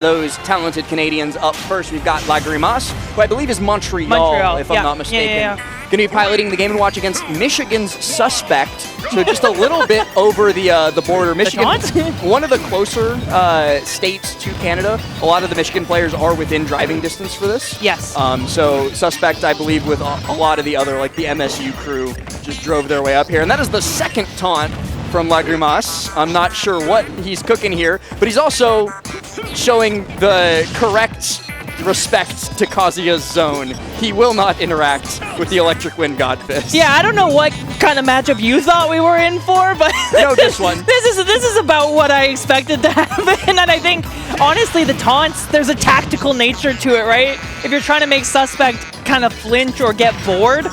those talented Canadians up first. We've got GRIMACE, who I believe is Montreal, if I'm not mistaken. Going to be piloting the Game & Watch against Michigan's Suspect. So just a little bit over the border. Michigan, one of the closer states to Canada. A lot of the Michigan players are within driving distance for this. Yes. So Suspect, I believe, with a lot of the other, like the MSU crew, just drove their way up here. And that is the second taunt from GRIMACE. I'm not sure what he's cooking here, but he's also showing the correct respect to Kazuya's zone. He will not interact with the Electric Wind Godfist. Yeah, I don't know what kind of matchup you thought we were in for, but no, this one. This is about what I expected to happen, and I think, honestly, the taunts, there's a tactical nature to it, right? If you're trying to make Suspect kind of flinch or get bored,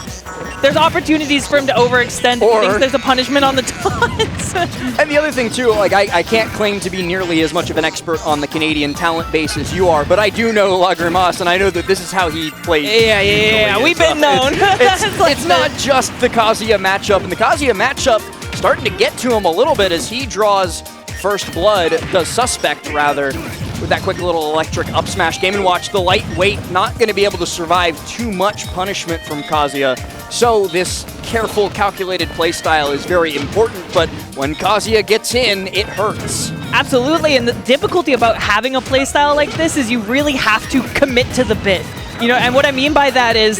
there's opportunities for him to overextend. He thinks there's a punishment on the taunts. And the other thing, too, like I can't claim to be nearly as much of an expert on the Canadian talent base as you are, but I do know GRIMACE, and I know that this is how he plays. Yeah. We've been known. It's not just the Kazuya matchup, and the Kazuya matchup starting to get to him a little bit as he draws first blood, does Suspect, rather, with that quick little electric up smash. Game & Watch, the lightweight, not going to be able to survive too much punishment from Kazuya. So this careful, calculated playstyle is very important, but when Kazuya gets in, it hurts. Absolutely, and the difficulty about having a playstyle like this is you really have to commit to the bit. You know, and what I mean by that is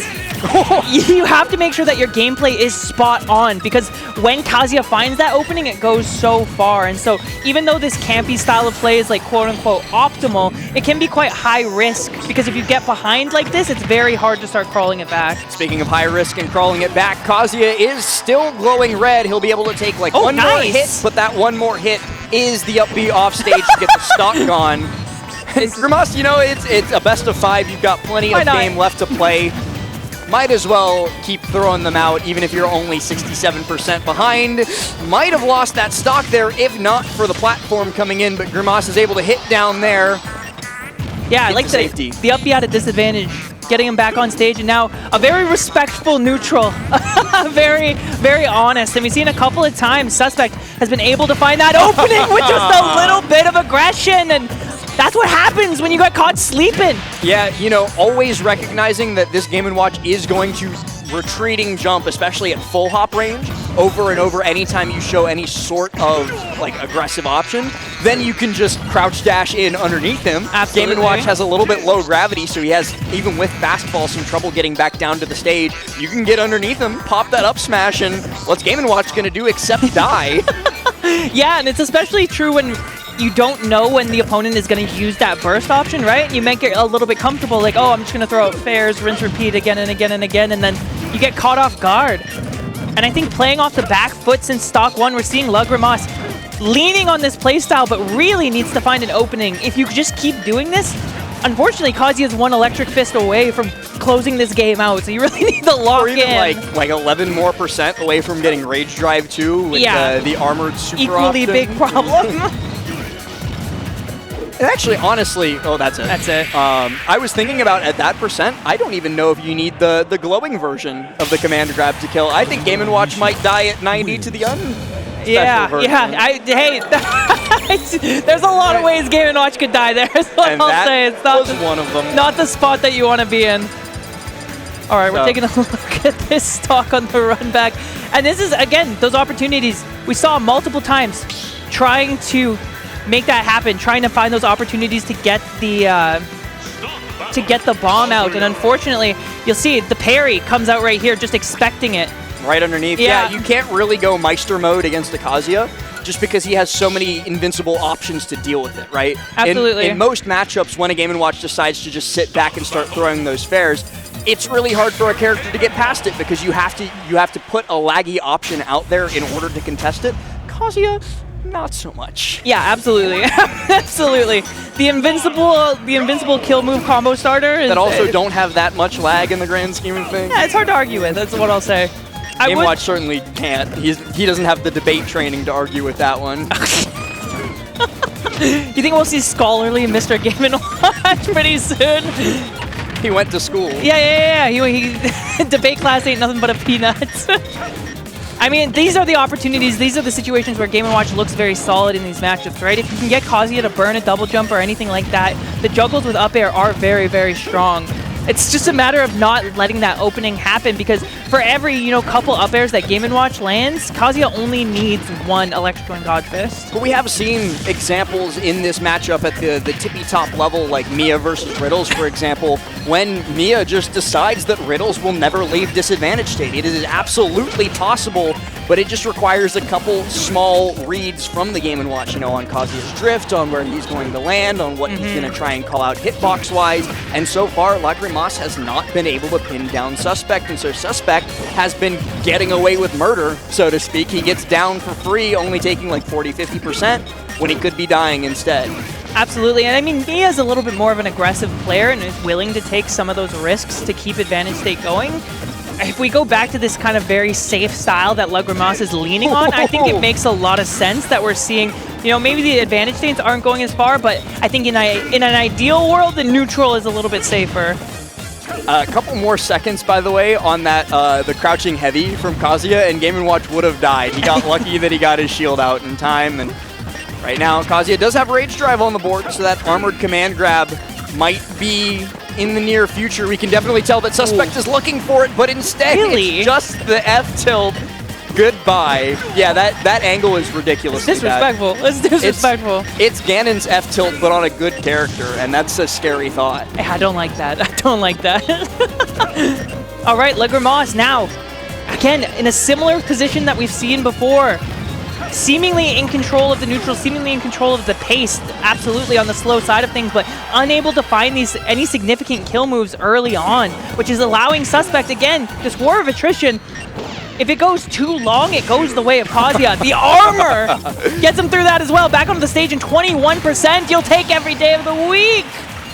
you have to make sure that your gameplay is spot on, because when Kazuya finds that opening, it goes so far. And so even though this campy style of play is like quote-unquote optimal, it can be quite high risk, because if you get behind like this, it's very hard to start crawling it back. Speaking of high risk and crawling it back, Kazuya is still glowing red. He'll be able to take like one more hit, but that one more hit is the up B off stage to get the stock gone. GRIMACE, you know, it's a best of 5. You've got plenty of game left to play. Might as well keep throwing them out, even if you're only 67% behind. Might have lost that stock there if not for the platform coming in, but GRIMACE is able to hit down there. Yeah, I like the up B at a disadvantage, getting him back on stage, and now a very respectful neutral. very, very honest. And we've seen a couple of times Suspect has been able to find that opening with just a little bit of aggression, and that's what happens when you get caught sleeping. Yeah, you know, always recognizing that this Game & Watch is going to retreating jump, especially at full hop range, over and over anytime you show any sort of like aggressive option, then you can just crouch dash in underneath him. Absolutely. Game & Watch has a little bit low gravity, so he has, even with fastball, some trouble getting back down to the stage. You can get underneath him, pop that up smash, and what's Game & Watch gonna do except die? Yeah, and it's especially true when you don't know when the opponent is going to use that burst option, right? You make it a little bit comfortable, like, oh, I'm just going to throw out fairs, rinse, repeat again and again and again, and then you get caught off guard. And I think playing off the back foot since stock 1, we're seeing GRIMACE leaning on this playstyle, but really needs to find an opening. If you just keep doing this, unfortunately, Kazuya's one electric fist away from closing this game out, so you really need to lock or even in. like 11% more away from getting Rage Drive 2 with the armored super equally option. Big problem. And actually, honestly, oh, that's it. That's it. I was thinking about at that percent, I don't even know if you need the glowing version of the command grab to kill. I think Game & Watch might die at 90 to the version. Hey, there's a lot of ways Game & Watch could die there. That's what I'll say. It's not one of them. Not the spot that you want to be in. All right, we're taking a look at this stock on the run back. And this is, again, those opportunities we saw multiple times trying to make that happen, trying to find those opportunities to get the bomb out, and unfortunately, you'll see the parry comes out right here, just expecting it. Right underneath. Yeah, you can't really go Meister mode against the Kazuya, just because he has so many invincible options to deal with it, right? Absolutely. In most matchups, when a Game & Watch decides to just sit back and start throwing those fairs, it's really hard for a character to get past it, because you have to put a laggy option out there in order to contest it. Kazuya, not so much. Yeah, absolutely. Absolutely. The invincible kill move combo starter is, that also don't have that much lag in the grand scheme of things. Yeah, it's hard to argue with. That's what I'll say. Game & Watch certainly can't. He doesn't have the debate training to argue with that one. You think we'll see scholarly Mr. Game & Watch pretty soon? He went to school. Yeah. He debate class ain't nothing but a peanut. I mean, these are the opportunities, these are the situations where Game & Watch looks very solid in these matchups, right? If you can get Kazuya to burn a double jump or anything like that, the juggles with up air are very, very strong. It's just a matter of not letting that opening happen, because for every, couple up airs that Game & Watch lands, Kazuya only needs one electrical and dodge fist. But we have seen examples in this matchup at the tippy top level, like Mia versus Riddles, for example, when Mia just decides that Riddles will never leave disadvantage state. It is absolutely possible, but it just requires a couple small reads from the Game & Watch, on Kazuya's drift, on where he's going to land, on what he's going to try and call out hitbox-wise, and so far, GRIMACE has not been able to pin down Suspect, and so Suspect has been getting away with murder, so to speak. He gets down for free, only taking like 40-50%, when he could be dying instead. Absolutely, and I mean, Mia's a little bit more of an aggressive player and is willing to take some of those risks to keep advantage state going. If we go back to this kind of very safe style that GRIMACE is leaning on, I think it makes a lot of sense that we're seeing, maybe the advantage states aren't going as far, but I think in an ideal world, the neutral is a little bit safer. A couple more seconds, by the way, on that the crouching heavy from Kazuya, and Game & Watch would have died. He got lucky that he got his shield out in time, and right now Kazuya does have Rage Drive on the board, so that armored command grab might be in the near future. We can definitely tell that Suspect is looking for it, but instead it's just the F-tilt. Goodbye. Yeah, that angle is ridiculous. It's disrespectful. It's disrespectful. It's Ganon's F-tilt, but on a good character, and that's a scary thought. I don't like that. I don't like that. All right, GRIMACE now, again, in a similar position that we've seen before. Seemingly in control of the neutral, seemingly in control of the pace, absolutely on the slow side of things, but unable to find any significant kill moves early on, which is allowing Suspect, again, this war of attrition. If it goes too long, it goes the way of Kazuya. The armor gets him through that as well. Back onto the stage in 21%. You'll take every day of the week.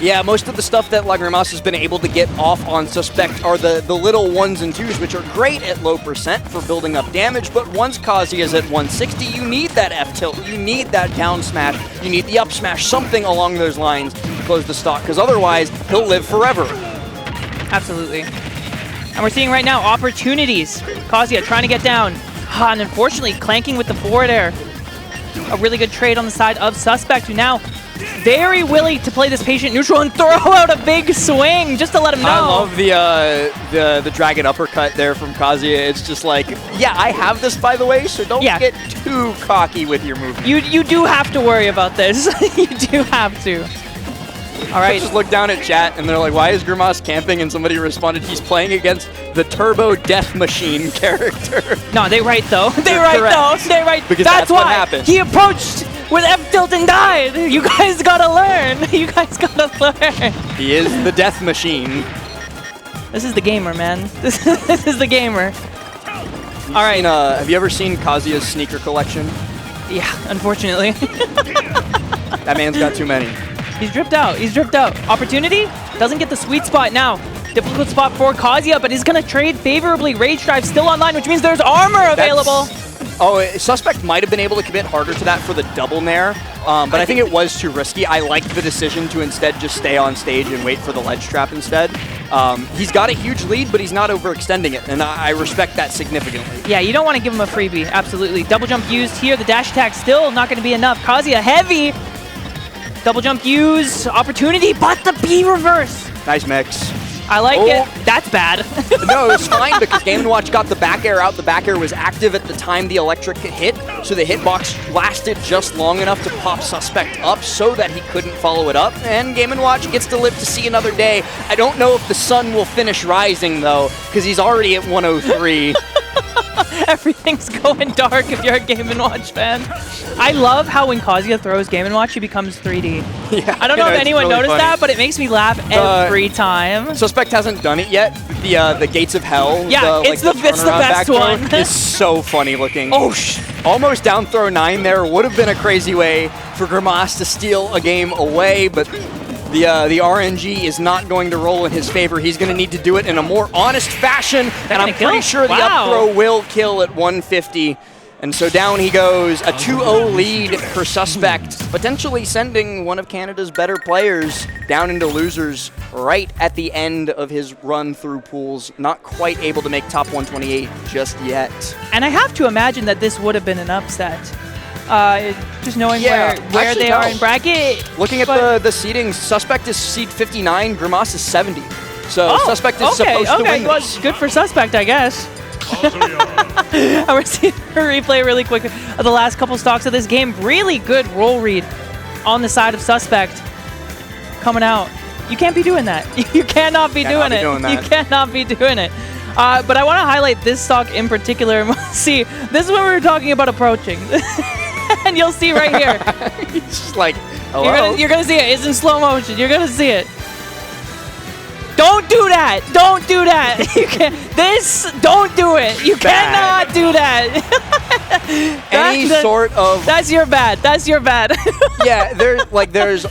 Yeah, most of the stuff that GRIMACE has been able to get off on Suspect are the little 1s and 2s, which are great at low percent for building up damage, but once Kazuya is at 160, you need that F-tilt, you need that down smash, you need the up smash, something along those lines to close the stock, because otherwise, he'll live forever. Absolutely. And we're seeing right now opportunities. Kazuya trying to get down. And unfortunately, clanking with the forward air. A really good trade on the side of Suspect, who now very willing to play this patient neutral and throw out a big swing just to let him know. I love the dragon uppercut there from Kazuya. It's just like, yeah, I have this, by the way, so don't get too cocky with your movement. You do have to worry about this. You do have to. All right. I just look down at chat and they're like, why is GRIMACE camping? And somebody responded, he's playing against the Turbo Death Machine character. No, they right though. They right though. They right. Because that's why what happened. He approached with F-tilt and died. You guys gotta learn. You guys gotta learn. He is the Death Machine. This is the gamer, man. This is the gamer. All right. Have you ever seen Kazuya's sneaker collection? Yeah, unfortunately. That man's got too many. He's dripped out. He's dripped out. Opportunity? Doesn't get the sweet spot now. Difficult spot for Kazuya, but he's going to trade favorably. Rage Drive still online, which means there's armor available. Suspect might have been able to commit harder to that for the double nair, but I think it was too risky. I liked the decision to instead just stay on stage and wait for the ledge trap instead. He's got a huge lead, but he's not overextending it, and I respect that significantly. Yeah, you don't want to give him a freebie. Absolutely. Double jump used here. The dash attack still not going to be enough. Kazuya heavy. Double jump use, opportunity, but the B reverse. Nice mix. I like it. That's bad. No, it was fine because Game & Watch got the back air out. The back air was active at the time the electric hit, so the hitbox lasted just long enough to pop Suspect up so that he couldn't follow it up, and Game & Watch gets to live to see another day. I don't know if the sun will finish rising, though, because he's already at 103. Everything's going dark if you're a Game & Watch fan. I love how when Kazuya throws Game & Watch, he becomes 3D. Yeah, I don't know if anyone noticed that, but it makes me laugh every time. Suspect hasn't done it yet. The Gates of Hell. Yeah, it's the best one. It's so funny looking. Oh, almost down throw 9 there. Would have been a crazy way for GRIMACE to steal a game away, but the RNG is not going to roll in his favor. He's going to need to do it in a more honest fashion, and I'm pretty sure the up throw will kill at 150. And so down he goes, a 2-0 lead for Suspect, potentially sending one of Canada's better players down into losers right at the end of his run through pools. Not quite able to make top 128 just yet. And I have to imagine that this would have been an upset. Just knowing where they are in bracket. Looking at the seedings, Suspect is seed 59, Grimace is 70. So Suspect is supposed to win this. Good for Suspect, I guess. We're seeing a replay really quick of the last couple stocks of this game. Really good roll read on the side of Suspect coming out. You can't be doing that. You cannot be doing it. You cannot be doing it. But I want to highlight this stock in particular. And we'll see, this is what we were talking about approaching. And you'll see right here. It's just like, hello? You're gonna see it. It's in slow motion. You're gonna see it. Don't do that. Don't do that. You can't. Don't do it. You cannot do that. That's your bad. That's your bad. Yeah, there's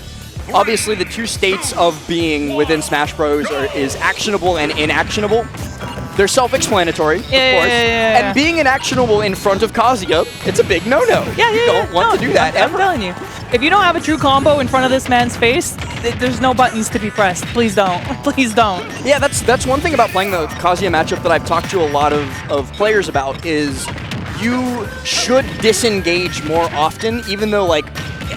obviously the two states of being within Smash Bros. Is actionable and inactionable. They're self-explanatory, of course. And being inactionable in front of Kazuya, it's a big no-no. You don't want to do that ever. I'm telling you. If you don't have a true combo in front of this man's face, there's no buttons to be pressed. Please don't. Please don't. Yeah, that's one thing about playing the Kazuya matchup that I've talked to a lot of players about is you should disengage more often, even though, like,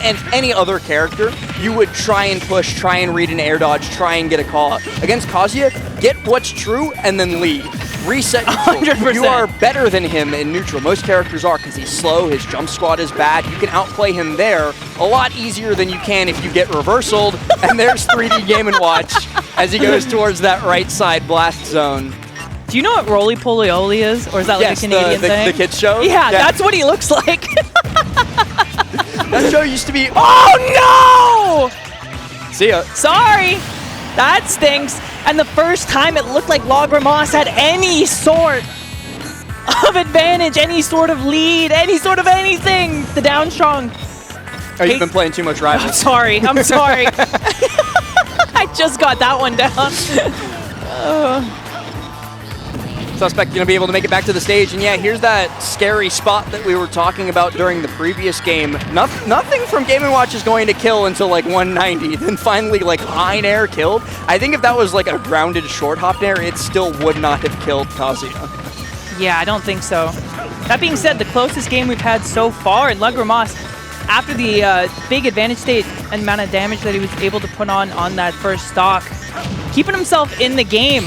and any other character, you would try and push, try and read an air dodge, try and get a call out. Against Kazuya, get what's true and then lead. Reset neutral. 100%. You are better than him in neutral. Most characters are because he's slow, his jump squad is bad. You can outplay him there a lot easier than you can if you get reversaled. And there's 3D Game & Watch as he goes towards that right side blast zone. Do you know what Roly Poly Oly is? Or is that like a Canadian thing? The kids show? Yeah, that's what he looks like. That show used to be... Oh, no! See ya. Sorry. That stinks. And the first time it looked like Grimace had any sort of advantage, any sort of lead, any sort of anything. The down strong. Oh, you've been playing too much Rival. I'm sorry. I'm sorry. I just got that one down. Suspect going to be able to make it back to the stage, and yeah, here's that scary spot that we were talking about during the previous game. Nothing from Game & Watch is going to kill until like 190, then finally like high air killed. I think if that was like a grounded short hop air, it still would not have killed Kazuya. Yeah, I don't think so. That being said, the closest game we've had so far in Grimace, after the big advantage state and amount of damage that he was able to put on that first stock, keeping himself in the game.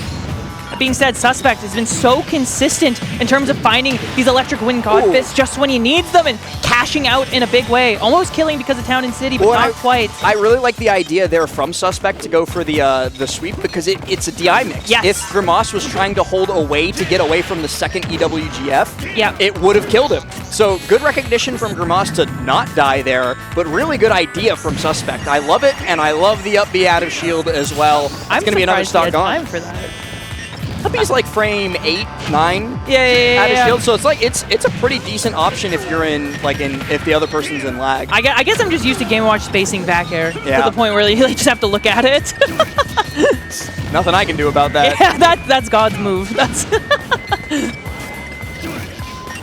That being said, Suspect has been so consistent in terms of finding these electric wind god fists just when he needs them and cashing out in a big way. Almost killing because of Town and City, but not quite. I really like the idea there from Suspect to go for the sweep because it's a DI mix. Yes. If Grimace was trying to hold away to get away from the second EWGF, it would have killed him. So good recognition from Grimace to not die there, but really good idea from Suspect. I love it, and I love the up B out of shield as well. It's going to be another stock gone. For that. I think it's like frame 8, 9 out of shield, so it's like it's a pretty decent option if you're if the other person's in lag. I guess I'm just used to Game & Watch spacing back air to the point where you just have to look at it. Nothing I can do about that. Yeah, that's God's move. That's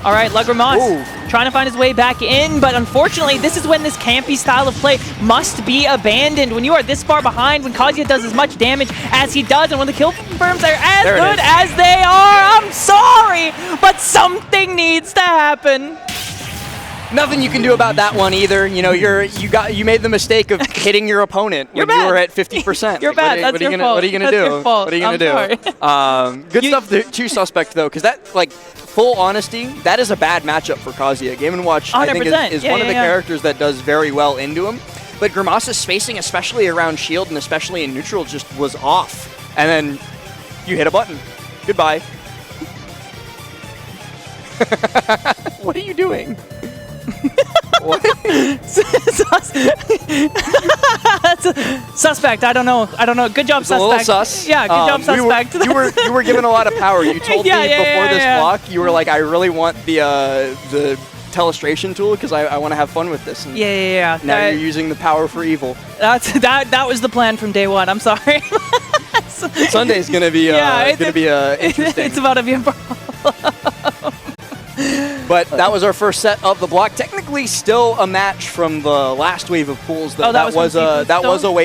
all right, Grimace trying to find his way back in, but unfortunately, this is when this campy style of play must be abandoned. When you are this far behind, when Kazuya does as much damage as he does, and when the kill confirms are as good as they are, I'm sorry, but something needs to happen. Nothing you can do about that one either. You know, you made the mistake of hitting your opponent when you were at 50%. You're bad. That's your fault. What are you gonna do? Your fault. What are you gonna do? Good stuff to Suspect though, because that, like, full honesty, that is a bad matchup for Kazuya. Game & Watch, 100%. I think, is one of the characters that does very well into him. But Grimace's spacing, especially around shield and especially in neutral, just was off. And then you hit a button. Goodbye. What are you doing? What? Suspect. I don't know. Good job, it's Suspect. A little sus. Yeah, good job, Suspect. You were given a lot of power. You told me before this block, you were like, I really want the telestration tool because I want to have fun with this. And yeah. Now you're using the power for evil. That was the plan from day one. I'm sorry. Sunday's gonna be interesting. It's about to be a problem. But that was our first set of the block. Technically, still a match from the last wave of pools. Though. That was a wave